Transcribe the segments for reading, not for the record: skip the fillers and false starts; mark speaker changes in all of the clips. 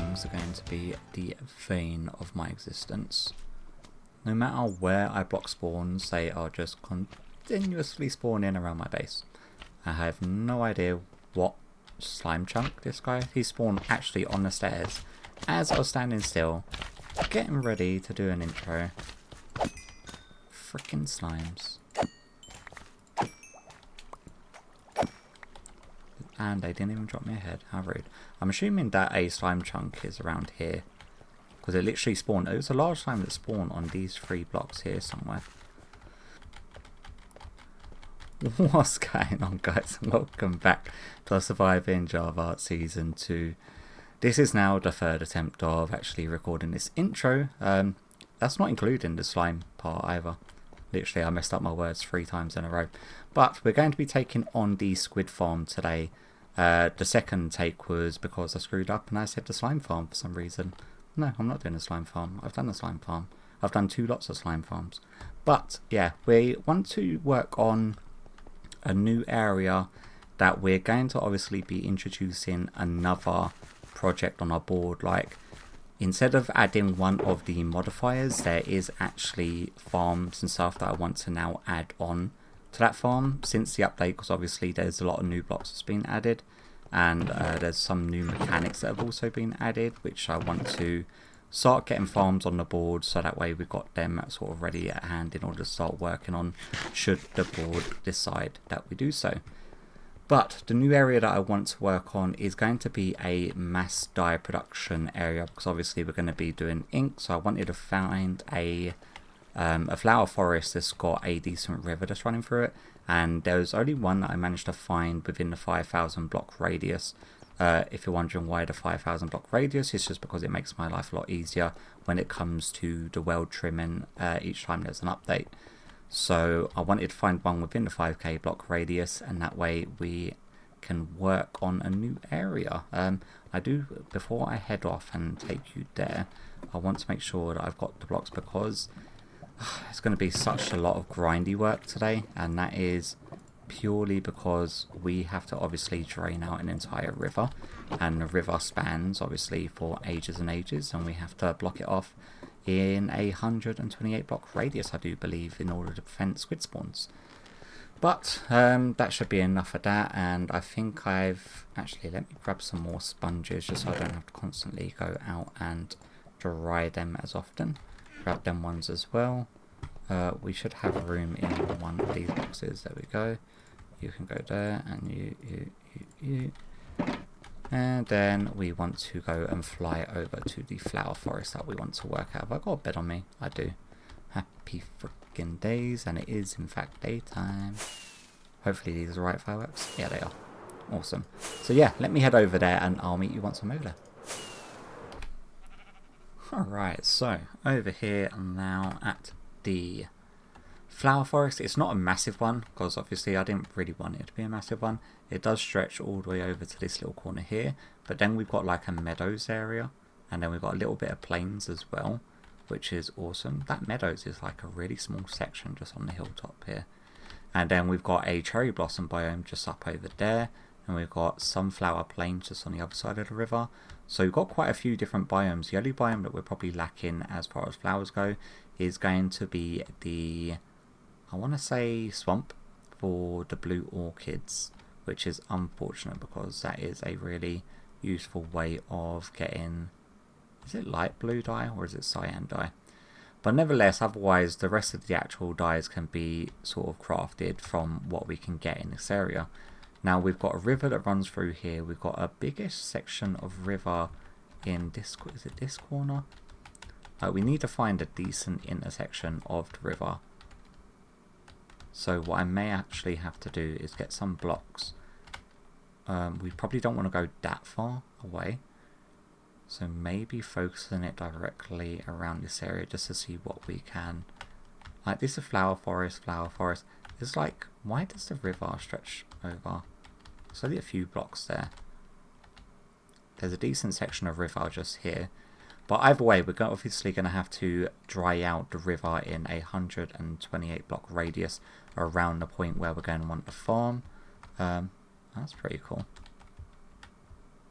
Speaker 1: things are going to be the vein of my existence. No matter where I block spawns, they are just continuously spawning around my base. I have no idea what slime chunk this guy. He spawned actually on the stairs as I was standing still, getting ready to do an intro. Frickin' slimes. And they didn't even drop me a head. How rude. I'm assuming that a slime chunk is around here, because it literally spawned. It was a large slime that spawned on these 3 blocks here somewhere. What's going on, guys? Welcome back to Surviving Java Season 2. This is now the 3rd attempt of actually recording this intro. That's not including the slime part either. Literally, I messed up my words 3 times in a row. But we're going to be taking on the squid farm today. The second take was because I screwed up and I said the slime farm for some reason. No, I'm not doing a slime farm. I've done the slime farm. I've done 2 lots of slime farms. But yeah, we want to work on a new area that we're going to obviously be introducing another project on our board. Like, instead of adding one of the modifiers, there is actually farms and stuff that I want to now add on to that farm since the update, because obviously there's a lot of new blocks that's been added, and there's some new mechanics that have also been added, which I want to start getting farms on the board, so that way we've got them sort of ready at hand in order to start working on should the board decide that we do so. But the new area that I want to work on is going to be a mass dye production area, because obviously we're going to be doing ink. So I wanted to find a flower forest that's got a decent river that's running through it, and there was only one that I managed to find within the 5,000 block radius. If you're wondering why the 5,000 block radius, it's just because it makes my life a lot easier when it comes to the well trimming each time there's an update. So I wanted to find one within the 5k block radius, and that way we can work on a new area. Before I head off and take you there, I want to make sure that I've got the blocks, because it's going to be such a lot of grindy work today, and that is purely because we have to obviously drain out an entire river, and the river spans obviously for ages and ages, and we have to block it off in a 128 block radius, I do believe, in order to prevent squid spawns. But that should be enough of that, and I think I've actually, let me grab some more sponges just so I don't have to constantly go out and dry them as often. Grab them ones as well. We should have room in one of these boxes. There we go. You can go there, and you. And then we want to go and fly over to the flower forest that we want to work out. Have I got a bed on me? I do. Happy freaking days, and it is in fact daytime. Hopefully these are the right fireworks. Yeah, they are. Awesome. So yeah, let me head over there and I'll meet you once I'm over there. Alright, so over here now at the flower forest. It's not a massive one, because obviously I didn't really want it to be a massive one. It does stretch all the way over to this little corner here, but then we've got like a meadows area, and then we've got a little bit of plains as well, which is awesome. That meadows is like a really small section just on the hilltop here. And then we've got a cherry blossom biome just up over there, and we've got sunflower plains just on the other side of the river. So we've got quite a few different biomes. The only biome that we're probably lacking as far as flowers go is going to be the, I want to say, swamp for the blue orchids, which is unfortunate because that is a really useful way of getting, is it light blue dye or is it cyan dye? But nevertheless, otherwise the rest of the actual dyes can be sort of crafted from what we can get in this area. Now we've got a river that runs through here. We've got a biggish section of river in this, is it this corner? We need to find a decent intersection of the river. So what I may actually have to do is get some blocks. We probably don't want to go that far away. So maybe focusing it directly around this area just to see what we can. Like, this is flower forest, flower forest. It's like, why does the river stretch over? There's only a few blocks there. There's a decent section of river just here. But either way, we're obviously going to have to dry out the river in a 128 block radius around the point where we're going to want to farm. That's pretty cool.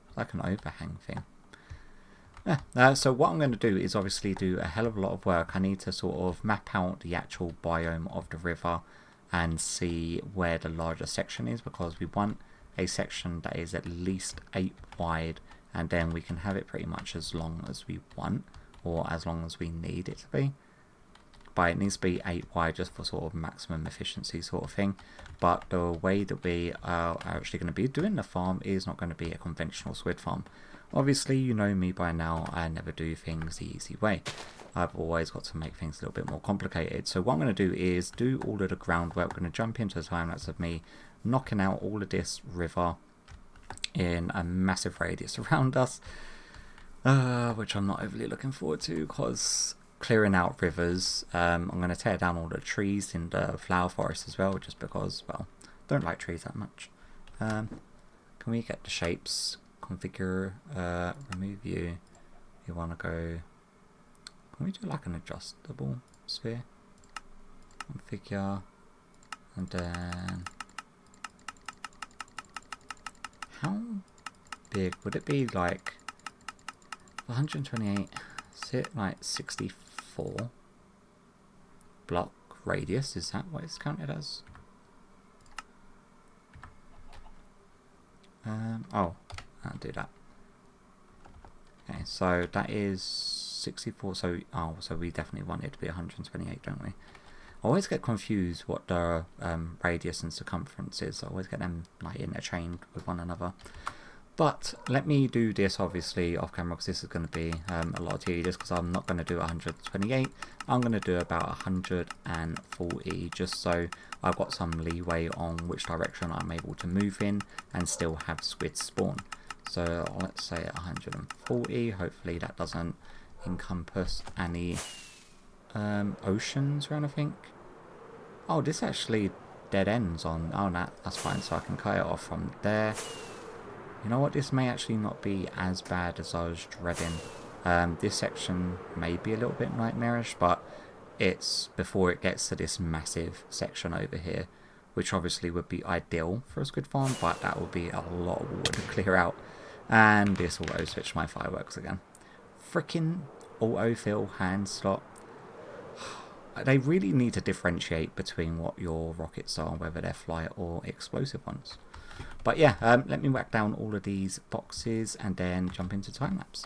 Speaker 1: It's like an overhang thing. So what I'm going to do is obviously do a hell of a lot of work. I need to sort of map out the actual biome of the river and see where the larger section is, because we want a section that is at least 8 wide, and then we can have it pretty much as long as we want, or as long as we need it to be. But it needs to be 8 wide just for sort of maximum efficiency sort of thing. But the way that we are actually going to be doing the farm is not going to be a conventional squid farm. Obviously, you know me by now, I never do things the easy way. I've always got to make things a little bit more complicated. So what I'm going to do is do all of the groundwork. We're going to jump into a time lapse of me knocking out all of this river in a massive radius around us, which I'm not overly looking forward to, because clearing out rivers, I'm going to tear down all the trees in the flower forest as well, just because, well, don't like trees that much. Can we get the shapes? Configure, remove view. You want to go, can we do like an adjustable sphere? Configure, and then how big would it be? Like 128, is it like 64 block radius? Is that what it's counted as? Oh, I'll do that. Okay, so that is 64. So so we definitely want it to be 128, don't we? I always get confused what the radius and circumference is. I always get them like interchained with one another. But let me do this obviously off camera, because this is going to be a lot tedious, because I'm not going to do 128. I'm going to do about 140, just so I've got some leeway on which direction I'm able to move in and still have squids spawn. So let's say 140. Hopefully that doesn't encompass any oceans or anything. Oh, this actually dead ends on. Oh, that's fine. So I can cut it off from there. You know what? This may actually not be as bad as I was dreading. This section may be a little bit nightmarish, but it's before it gets to this massive section over here, which obviously would be ideal for a squid farm, but that would be a lot of water to clear out. And this auto switch my fireworks again. Freaking autofill hand slot. They really need to differentiate between what your rockets are, whether they're flight or explosive ones. But yeah, let me whack down all of these boxes and then jump into time lapse.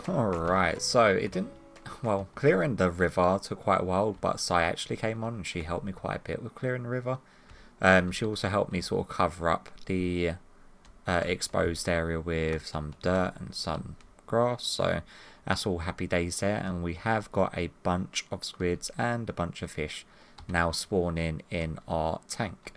Speaker 1: Alright, so it didn't... Well, clearing the river took quite a while, but Sai actually came on and she helped me quite a bit with clearing the river. She also helped me sort of cover up the exposed area with some dirt and some grass, so that's all happy days there. And we have got a bunch of squids and a bunch of fish now spawning in our tank.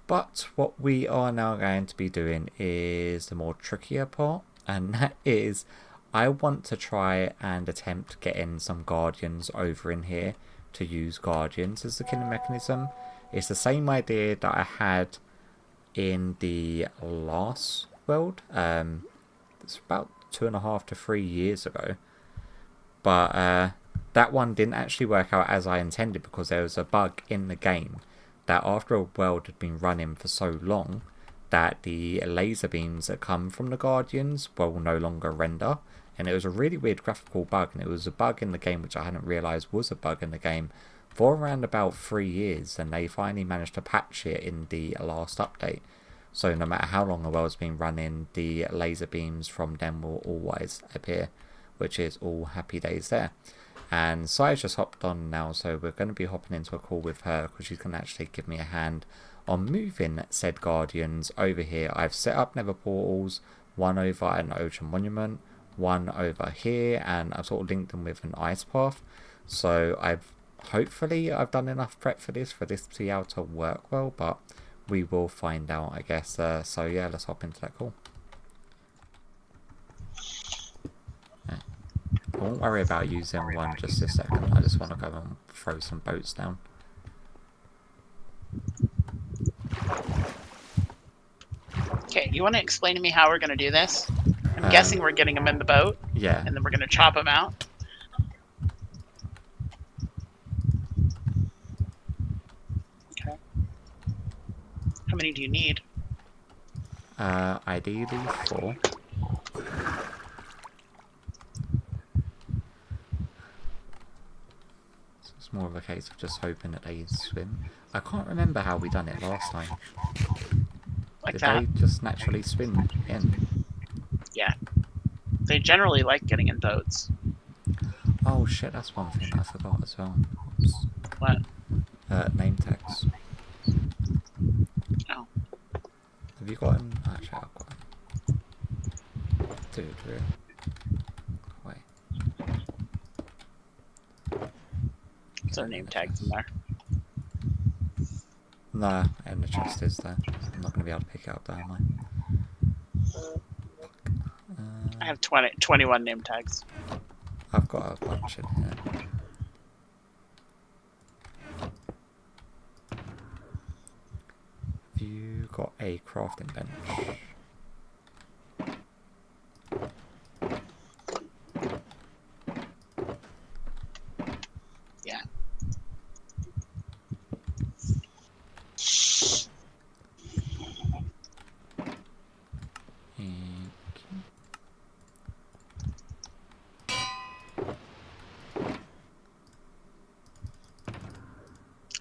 Speaker 1: But what we are now going to be doing is the more trickier part, and that is I want to try and attempt getting some guardians over in here to use guardians as the killing mechanism. It's the same idea that I had in the last world. It's about 2.5 to 3 years ago. But that one didn't actually work out as I intended because there was a bug in the game that after a world had been running for so long that the laser beams that come from the Guardians will no longer render. And it was a really weird graphical bug, and it was a bug in the game which I hadn't realised was a bug in the game for around about 3 years, and they finally managed to patch it in the last update. So no matter how long a world's been running, the laser beams from them will always appear, which is all happy days there. And Sai's just hopped on now, so we're going to be hopping into a call with her because she's going to actually give me a hand on moving said Guardians over here. I've set up nether portals, one over an ocean monument, one over here, and I've sort of linked them with an ice path. So hopefully I've done enough prep for this to be able to work well, but we will find out, I guess. So yeah, let's hop into that call. I won't worry about using one just a second. I just want to go and throw some boats down.
Speaker 2: Okay, you want to explain to me how we're going to do this? I'm guessing we're getting them in the boat.
Speaker 1: Yeah.
Speaker 2: And then we're going to chop them out. Okay. How many do you need?
Speaker 1: Ideally 4. More of a case of just hoping that they swim. I can't remember how we done it last time.
Speaker 2: Like
Speaker 1: Did
Speaker 2: that?
Speaker 1: they just naturally swim in?
Speaker 2: Yeah. They generally like getting in boats.
Speaker 1: Oh shit, that's one thing I forgot as well. Oops.
Speaker 2: What?
Speaker 1: Name tags.
Speaker 2: Oh.
Speaker 1: Have you got them? Actually, I've got them. Dude, really? Wait.
Speaker 2: Is there name tags in there?
Speaker 1: No, and the chest is there. I'm not going to be able to pick it up there, am I?
Speaker 2: I have 21 name tags.
Speaker 1: I've got a bunch in here. Have you got a crafting bench?
Speaker 2: Yeah.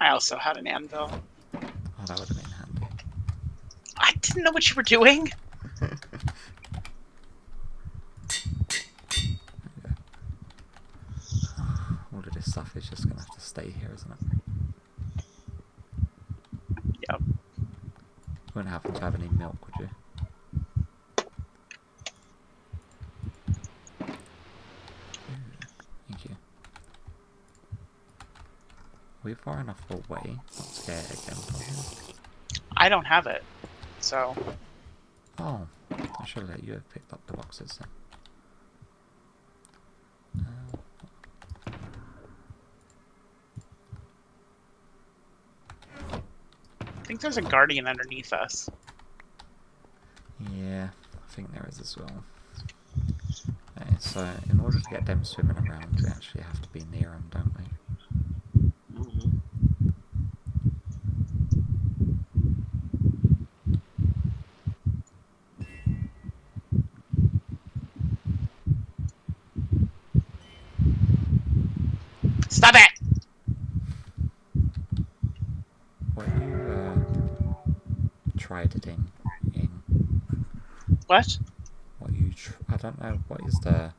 Speaker 2: I also had an anvil.
Speaker 1: Oh, that would have been handy.
Speaker 2: I didn't know what you were doing.
Speaker 1: All of this stuff is just going to have to stay here, isn't it?
Speaker 2: Yep.
Speaker 1: You wouldn't happen to have any milk, would you? Thank you. Are we far enough away not to get it again?
Speaker 2: I don't have it, so...
Speaker 1: Oh, I should let you have picked up the boxes then.
Speaker 2: I think there's a guardian underneath us.
Speaker 1: Yeah, I think there is as well. Okay, so in order to get them swimming around, we actually have to be near them, don't we?
Speaker 2: Stop it!
Speaker 1: What you tried it in?
Speaker 2: What?
Speaker 1: What you? I don't know. What is the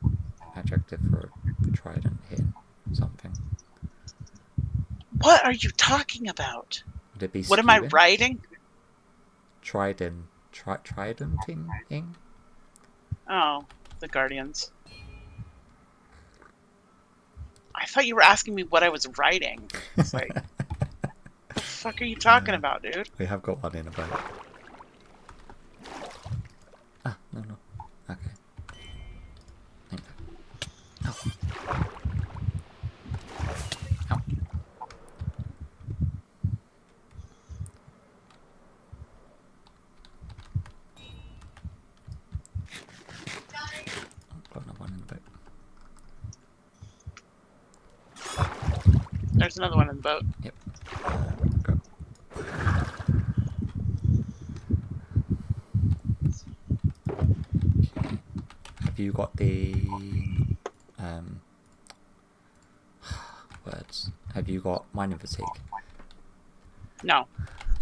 Speaker 1: adjective for trident hitting something?
Speaker 2: What are you talking about?
Speaker 1: Would it be?
Speaker 2: What am I writing?
Speaker 1: Tridenting.
Speaker 2: Oh, the guardians. I thought you were asking me what I was writing. It's like... fuck are you talking about, dude?
Speaker 1: We have got one in a boat. Ah, no. Okay. Thank you. Ow. Ow. Got another one in the boat.
Speaker 2: There's another one in the boat.
Speaker 1: Yep. Go. Okay. Have you got the words? Have you got mining fatigue?
Speaker 2: No.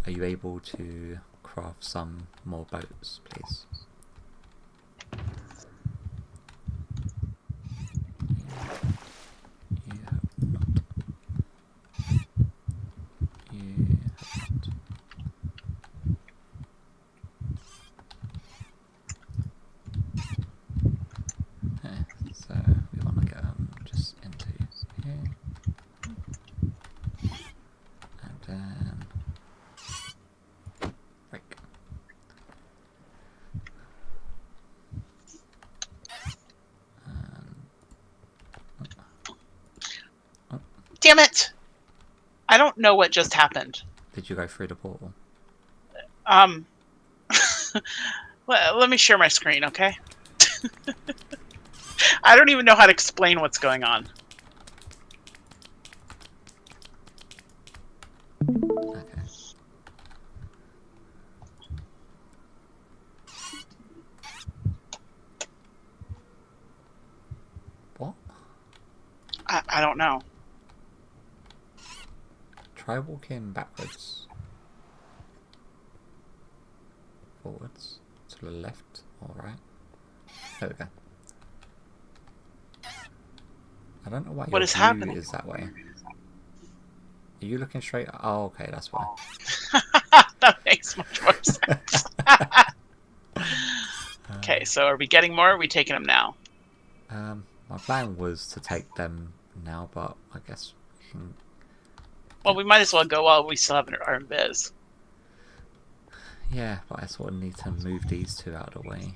Speaker 1: Are you able to craft some more boats, please? You have not. You have not. Okay, so we want to get just into here. And then break.
Speaker 2: Damn it! I don't know what just happened.
Speaker 1: Did you go through the portal?
Speaker 2: Well, let me share my screen, okay? I don't even know how to explain what's going on.
Speaker 1: Okay. What?
Speaker 2: I don't know.
Speaker 1: Try walking backwards. Forwards. To the left or right. There we go. I don't know why
Speaker 2: What
Speaker 1: your
Speaker 2: is
Speaker 1: view
Speaker 2: happening?
Speaker 1: is that way. Are you looking straight? Oh, okay, that's why.
Speaker 2: That makes much more sense. Okay, so are we getting more or are we taking them now?
Speaker 1: My plan was to take them now, but I guess we can...
Speaker 2: Well, we might as well go while we still have our invis.
Speaker 1: Yeah, but I sort of need to move these two out of the way.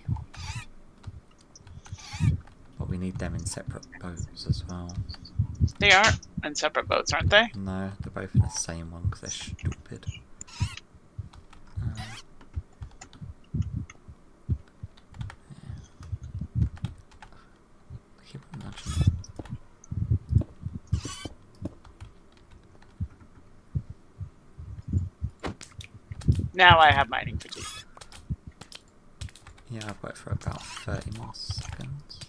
Speaker 1: But we need them in separate boats as well.
Speaker 2: They are in separate boats, aren't they?
Speaker 1: No, they're both in the same one because they're stupid. Keep on nudging me.
Speaker 2: Now I have mining fatigue.
Speaker 1: Yeah, I've got it for about 30 more seconds.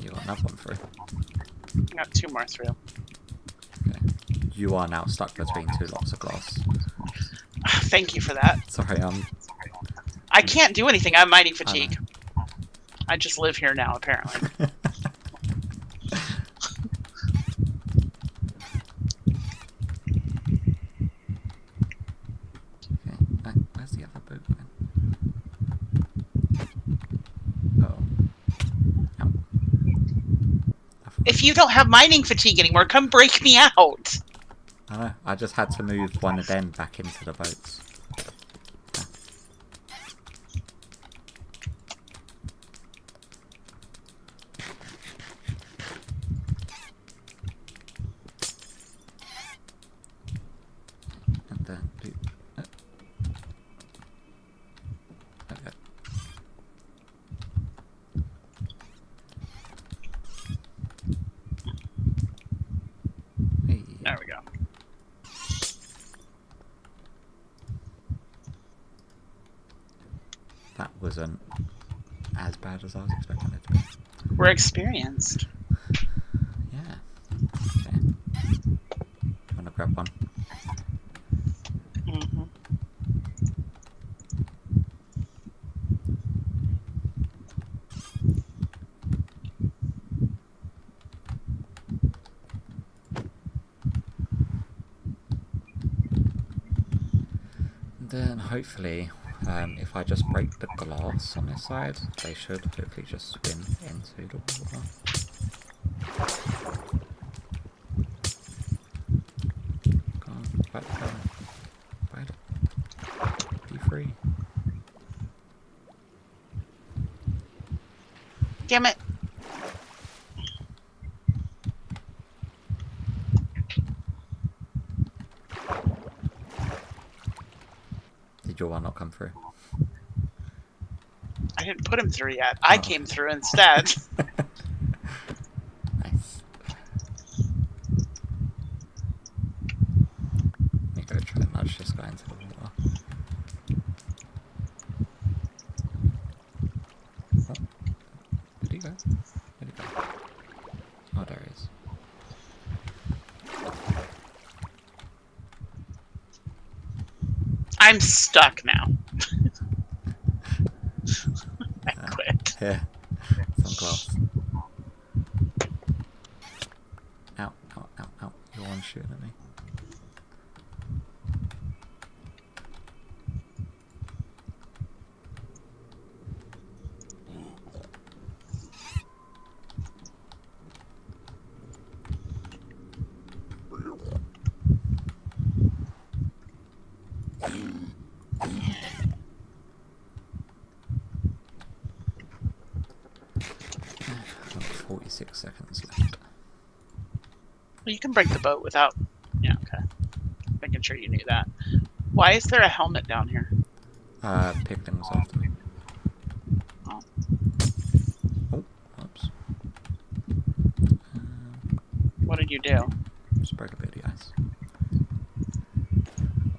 Speaker 1: You got another one through.
Speaker 2: Got two more through.
Speaker 1: Okay. You are now stuck between two lots of glass.
Speaker 2: Thank you for that.
Speaker 1: Sorry,
Speaker 2: I can't do anything. I have mining fatigue. I just live here now, apparently.
Speaker 1: Okay, where's the other boat then? Oh. Ow.
Speaker 2: If you don't have mining fatigue anymore, come break me out.
Speaker 1: I know, I just had to move one of them back into the boats. And then do... Okay. Hey.
Speaker 2: There we go.
Speaker 1: That wasn't as bad as I was expecting it to be.
Speaker 2: We're experienced.
Speaker 1: Yeah. Okay. Do you want to grab one?
Speaker 2: Mm-hmm.
Speaker 1: hopefully, if I just break the glass on this side, they should hopefully just swim into the water. Come on, back the car. Right. Be free.
Speaker 2: Damn it.
Speaker 1: Did your one not come through?
Speaker 2: I didn't put him through yet. I came through instead.
Speaker 1: Nice. Let me go try and nudge this guy into the water. Oh. Did he go? Where'd he go? Oh, there he is.
Speaker 2: I'm stuck now. I quit.
Speaker 1: Yeah. Some glass. Ow, ow, ow, ow. You're one shooting at me. I've got 46 seconds left.
Speaker 2: Well, you can break the boat without... Yeah, okay. Making sure you knew that. Why is there a helmet down here?
Speaker 1: Pickling was after me.
Speaker 2: Oh.
Speaker 1: Oh, whoops.
Speaker 2: What did you do?
Speaker 1: Just broke a bit of the ice.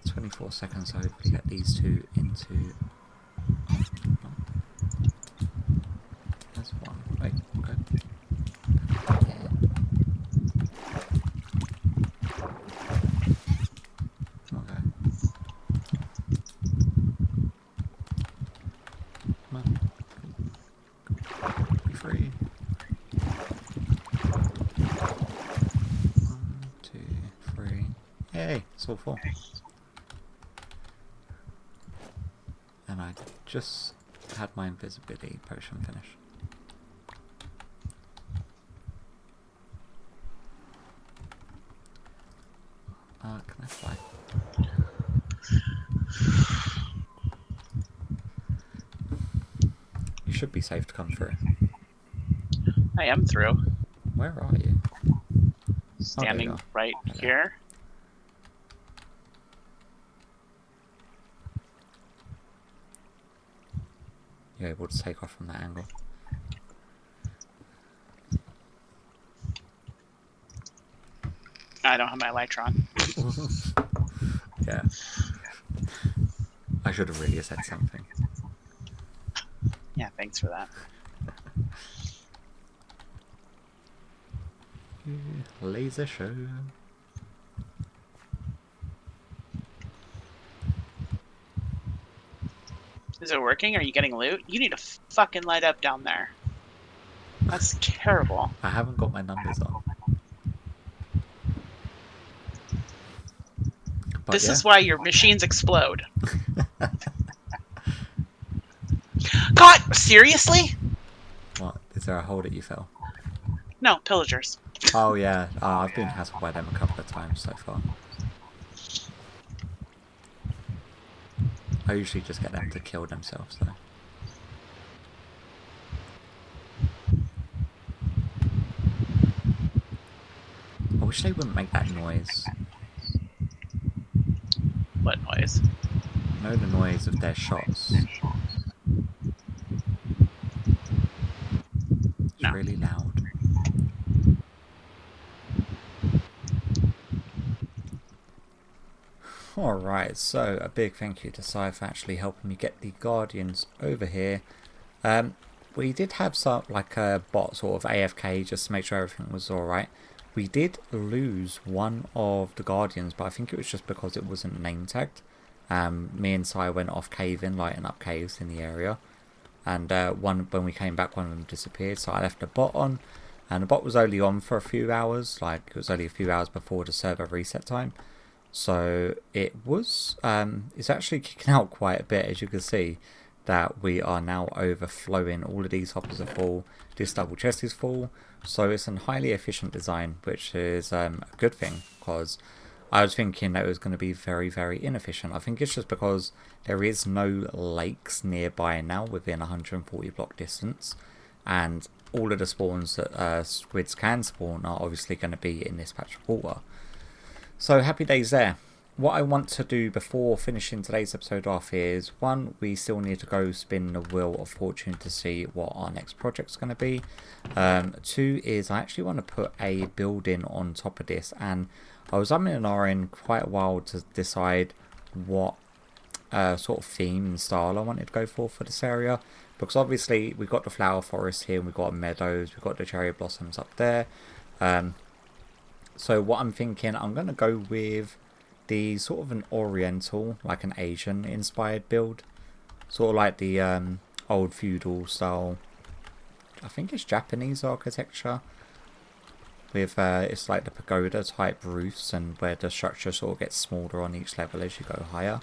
Speaker 1: 24 seconds, so hopefully get these two into... Oh, oh. There's one. Wait, okay. Yeah. Okay. Come on. Be free. 1, 2, 3. Yay, it's all 4. And I just had my invisibility potion finish. Can I fly? You should be safe to come through.
Speaker 2: I am through.
Speaker 1: Where are you?
Speaker 2: Standing right
Speaker 1: Hello.
Speaker 2: here.
Speaker 1: You're able to take off from that angle.
Speaker 2: I don't have my Elytron.
Speaker 1: Yeah. I should have really said something.
Speaker 2: Yeah, thanks for that.
Speaker 1: Laser show.
Speaker 2: Is it working? Are you getting loot? You need to fucking light up down there. That's terrible.
Speaker 1: I haven't got my numbers on. But
Speaker 2: This
Speaker 1: yeah.
Speaker 2: is why your machines explode. God, seriously?
Speaker 1: What? Is there a hole that you fell?
Speaker 2: No, pillagers.
Speaker 1: Oh yeah. I've been hassled by them a couple of times so far. I usually just get them to kill themselves though. I wish they wouldn't make that noise.
Speaker 2: What noise?
Speaker 1: You know the noise of their shots? It's
Speaker 2: No.
Speaker 1: really loud. Alright, so a big thank you to Sai for actually helping me get the Guardians over here. We did have some, like a bot sort of AFK just to make sure everything was alright. We did lose one of the Guardians, but I think it was just because it wasn't name tagged. Me and Sai went off caving, lighting up caves in the area. And when we came back, one of them disappeared, so I left the bot on. And the bot was only on for a few hours, like it was only a few hours before the server reset time. So it was, it's actually kicking out quite a bit, as you can see, that we are now overflowing. All of these hoppers are full, this double chest is full, so it's a highly efficient design, which is a good thing, because I was thinking that it was going to be very, very inefficient. I think it's just because there is no lakes nearby now within 140 block distance, and all of the spawns that squids can spawn are obviously going to be in this patch of water. So happy days there. What I want to do before finishing today's episode off is, one, we still need to go spin the wheel of fortune to see what our next project's going to be. Two is, I actually want to put a building on top of this, and I was umming and ahhing quite a while to decide what sort of theme and style I wanted to go for this area, because obviously we've got the flower forest here and we've got meadows, we've got the cherry blossoms up there. So what I'm thinking, I'm going to go with the sort of an oriental, like an Asian inspired build, sort of like the old feudal style, I think it's Japanese architecture, with it's like the pagoda type roofs, and where the structure sort of gets smaller on each level as you go higher.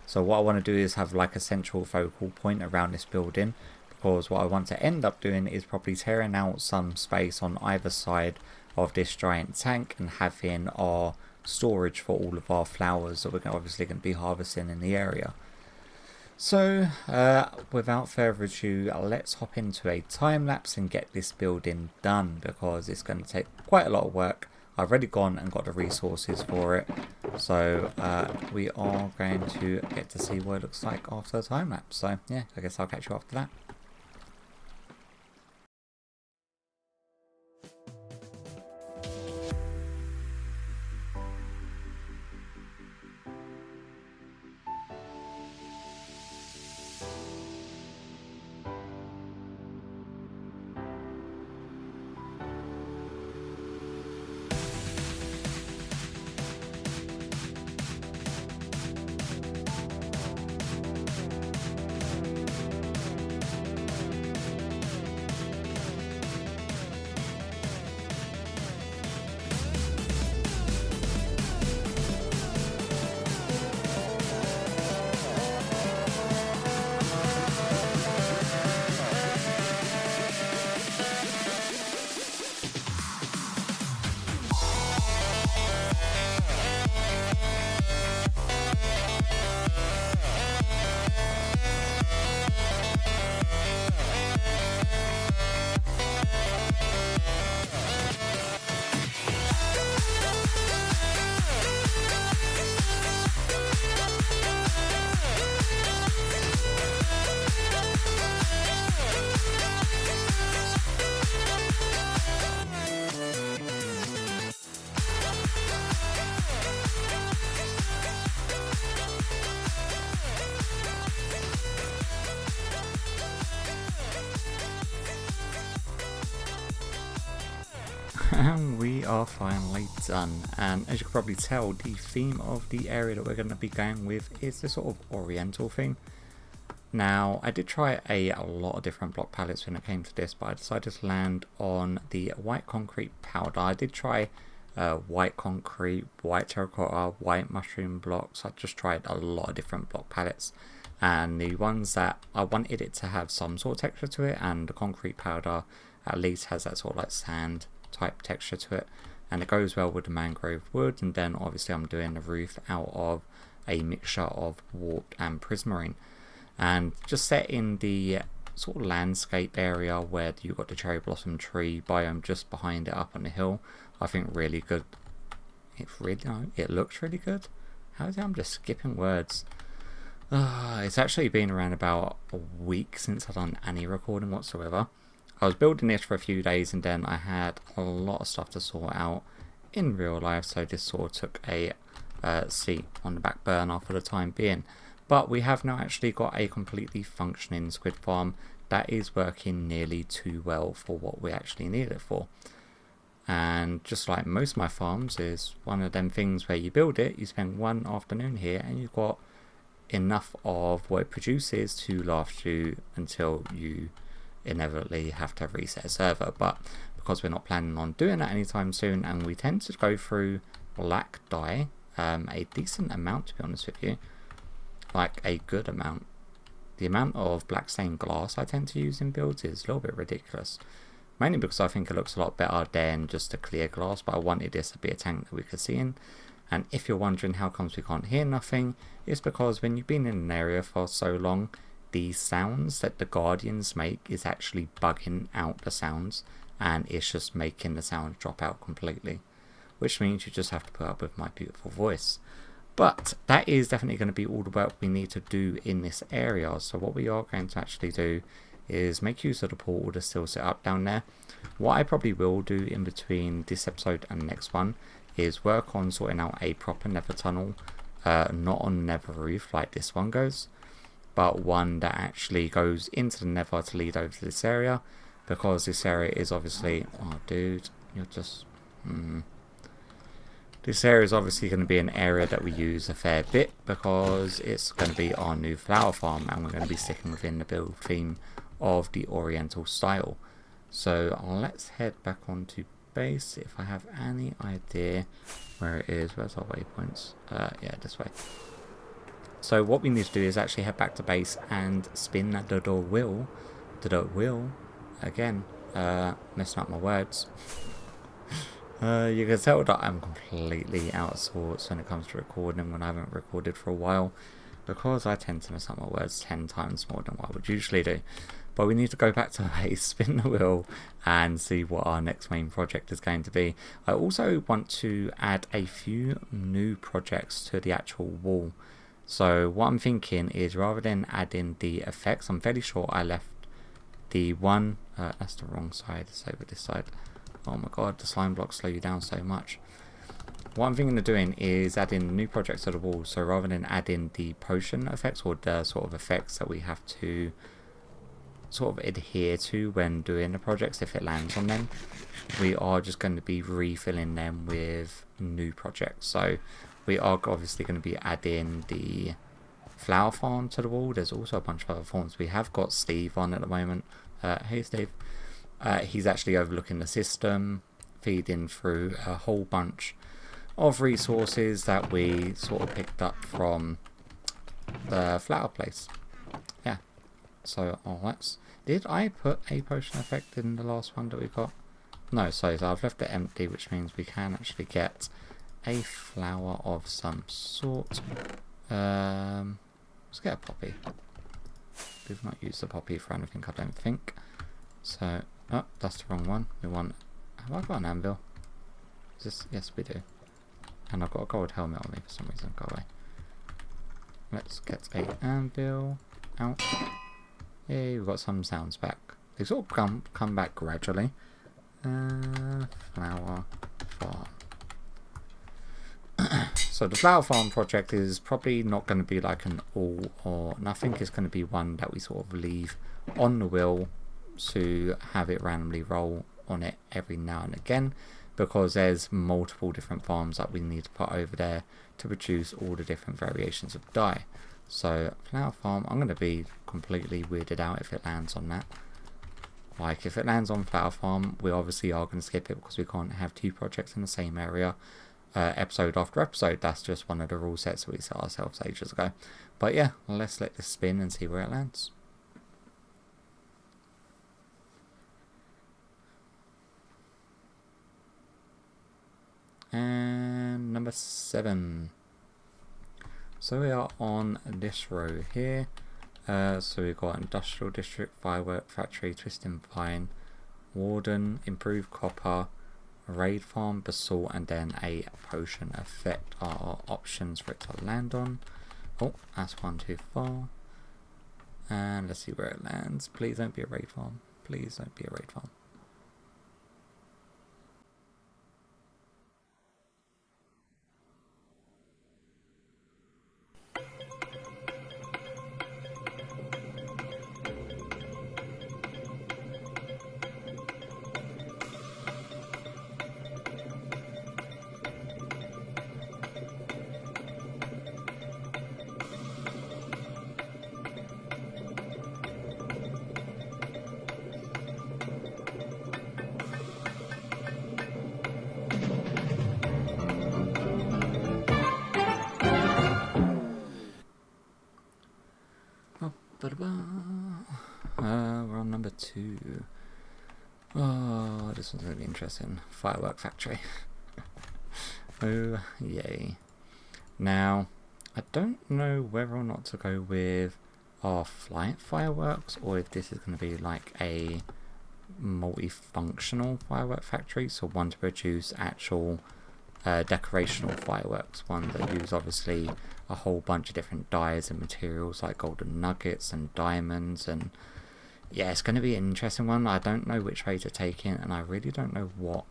Speaker 1: So what I want to do is have like a central focal point around this building, because what I want to end up doing is probably tearing out some space on either side of this giant tank and having our storage for all of our flowers that we're obviously going to be harvesting in the area. So without further ado, let's hop into a time lapse and get this building done, because it's going to take quite a lot of work. I've already gone and got the resources for it, so we are going to get to see what it looks like after the time lapse. So yeah, I guess I'll catch you after that. And we are finally done, and as you can probably tell, the theme of the area that we're going to be going with is this sort of oriental theme. Now, I did try a lot of different block palettes when it came to this, but I decided to land on the white concrete powder. I did try white concrete, white terracotta, white mushroom blocks. I just tried a lot of different block palettes, and the ones that I wanted it to have some sort of texture to it, and the concrete powder at least has that sort of like sand type texture to it, and it goes well with the mangrove wood. And then obviously I'm doing the roof out of a mixture of warped and prismarine, and just set in the sort of landscape area where you've got the cherry blossom tree biome just behind it up on the hill. I think really good. It looks really good. How is it I'm just skipping words? It's actually been around about a week since I've done any recording whatsoever. I was building this for a few days, and then I had a lot of stuff to sort out in real life, so this sort of took a seat on the back burner for the time being. But we have now actually got a completely functioning squid farm that is working nearly too well for what we actually need it for. And just like most of my farms, is one of them things where you build it, you spend one afternoon here, and you've got enough of what it produces to last you until you inevitably have to reset a server. But because we're not planning on doing that anytime soon, and we tend to go through black dye a decent amount, to be honest with you. Like a good amount. The amount of black stained glass I tend to use in builds is a little bit ridiculous. Mainly because I think it looks a lot better than just a clear glass, but I wanted this to be a tank that we could see in. And if you're wondering how comes we can't hear nothing, it's because when you've been in an area for so long, the sounds that the Guardians make is actually bugging out the sounds, and it's just making the sound drop out completely. Which means you just have to put up with my beautiful voice. But that is definitely going to be all the work we need to do in this area. So what we are going to actually do is make use of the portal that's still set up down there. What I probably will do in between this episode and the next one is work on sorting out a proper nether tunnel, not on nether roof like this one goes, but one that actually goes into the nether to lead over to this area, because this area is obviously, oh dude, you're just this area is obviously going to be an area that we use a fair bit, because it's going to be our new flower farm, and we're going to be sticking within the build theme of the Oriental style. So let's head back onto base, if I have any idea where it is. Where's our waypoints? Yeah, this way. So what we need to do is actually head back to base and spin the door wheel. Again, messing up my words. You can tell that I'm completely out of sorts when it comes to recording when I haven't recorded for a while, because I tend to mess up my words 10 times more than what I would usually do. But we need to go back to base, spin the wheel, and see what our next main project is going to be. I also want to add a few new projects to the actual wall. So what I'm thinking is, rather than adding the effects, I'm fairly sure I left the one, that's the wrong side, it's over this side. Oh my god, the slime blocks slow you down so much. What I'm thinking of doing is adding new projects to the wall. So rather than adding the potion effects, or the sort of effects that we have to sort of adhere to when doing the projects, if it lands on them, we are just going to be refilling them with new projects. So we are obviously going to be adding the flower farm to the wall. There's also a bunch of other farms. We have got Steve on at the moment. Hey Steve. He's actually overlooking the system, feeding through a whole bunch of resources that we sort of picked up from the flower place. Yeah. So, did I put a potion effect in the last one that we got? No, so I've left it empty, which means we can actually get a flower of some sort. Let's get a poppy. We've not used the poppy for anything, I don't think. So, oh, that's the wrong one. We want, have I got an anvil? Is this, yes we do. And I've got a gold helmet on me for some reason, go away. Let's get a anvil out. Yay, we've got some sounds back. They sort of come back gradually. Flower farm. So the flower farm project is probably not going to be like an all or nothing. It's going to be one that we sort of leave on the wheel to have it randomly roll on it every now and again, because there's multiple different farms that we need to put over there to produce all the different variations of dye. So flower farm, I'm going to be completely weirded out if it lands on that. Like if it lands on flower farm, we obviously are going to skip it, because we can't have two projects in the same area episode after episode. That's just one of the rule sets that we set ourselves ages ago. But yeah, let's let this spin and see where it lands. And number 7. So we are on this row here. So we've got Industrial District, Firework Factory, Twisting Vine, Warden, Improved Copper, Raid Farm, Basalt, and then a Potion Effect are our options for it to land on. Oh, that's one too far. And let's see where it lands. Please don't be a Raid Farm. Please don't be a Raid Farm. We're on number 2. Oh, this one's going to be interesting. Firework factory. Oh, yay. Now, I don't know whether or not to go with our flight fireworks, or if this is going to be like a multifunctional firework factory, so one to produce actual decorational fireworks, one that use obviously a whole bunch of different dyes and materials like golden nuggets and diamonds, and yeah, it's going to be an interesting one. I don't know which way to take it, and I really don't know what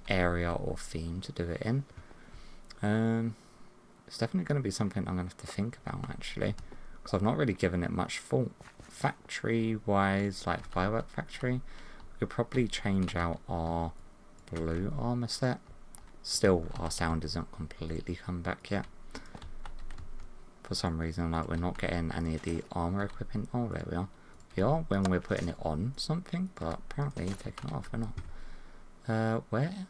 Speaker 1: area or theme to do it in. It's definitely going to be something I'm going to have to think about, actually, because I've not really given it much thought. Factory-wise, like firework factory, we could probably change out our blue armor set. Still, our sound isn't completely come back yet. For some reason, like, we're not getting any of the armor equipping. Oh, there we are. We are when we're putting it on something, but apparently taking it off, we're not. Where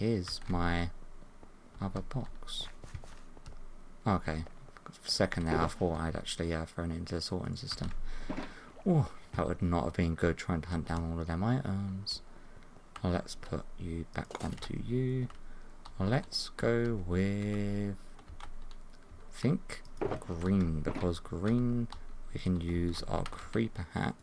Speaker 1: is my other box? Okay, for a second there I thought I'd actually thrown it into the sorting system. Oh, that would not have been good trying to hunt down all of them items. Well, let's put you back onto you. Well, let's go with, I think, green, because green we can use our creeper hat,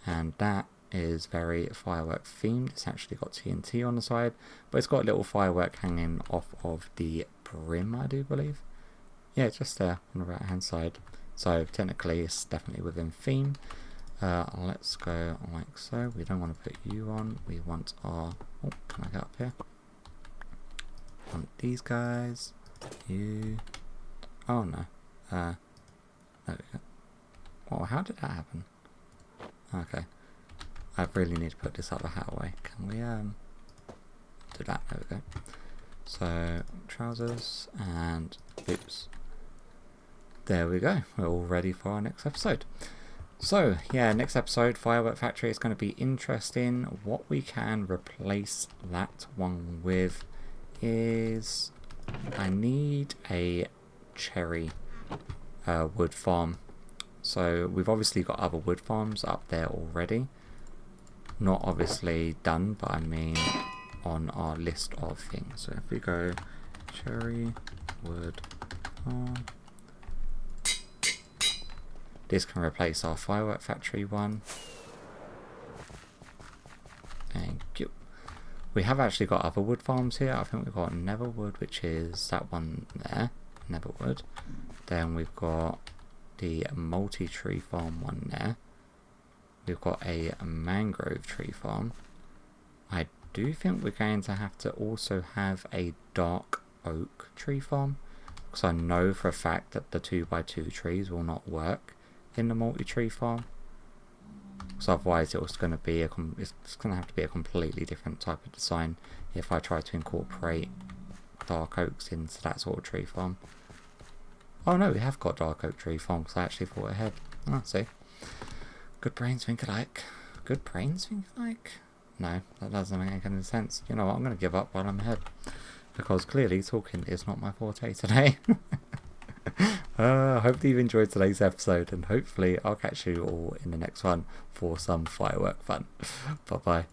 Speaker 1: and that is very firework themed. It's actually got TNT on the side, but it's got a little firework hanging off of the brim, I do believe. Yeah, just there on the right hand side. So technically it's definitely within theme. Let's go like so. We don't want to put you on. We want our... Oh, can I get up here? Want these guys. You... Oh no. There we go. Oh, how did that happen? Okay. I really need to put this other hat away. Can we do that? There we go. So trousers and boots. There we go. We're all ready for our next episode. So yeah, next episode, Firework Factory, is going to be interesting. What we can replace that one with is I need a cherry wood farm. So we've obviously got other wood farms up there already. Not obviously done, but I mean on our list of things. So if we go cherry wood farm, this can replace our firework factory one. Thank you. We have actually got other wood farms here. I think we've got Neverwood, which is that one there, Neverwood. Then we've got the multi-tree farm one there. We've got a mangrove tree farm. I do think we're going to have to also have a dark oak tree farm, because I know for a fact that the 2x2 trees will not work in the multi-tree farm, so otherwise it's going to be it's going to have to be a completely different type of design if I try to incorporate dark oaks into that sort of tree farm. Oh no, we have got dark oak tree farm, because I actually thought ahead. Oh, see, good brains think alike. Good brains think alike. No, that doesn't make any sense. You know what, I'm going to give up while I'm ahead, because clearly talking is not my forte today. Hopefully you've enjoyed today's episode, and hopefully I'll catch you all in the next one for some firework fun. Bye bye.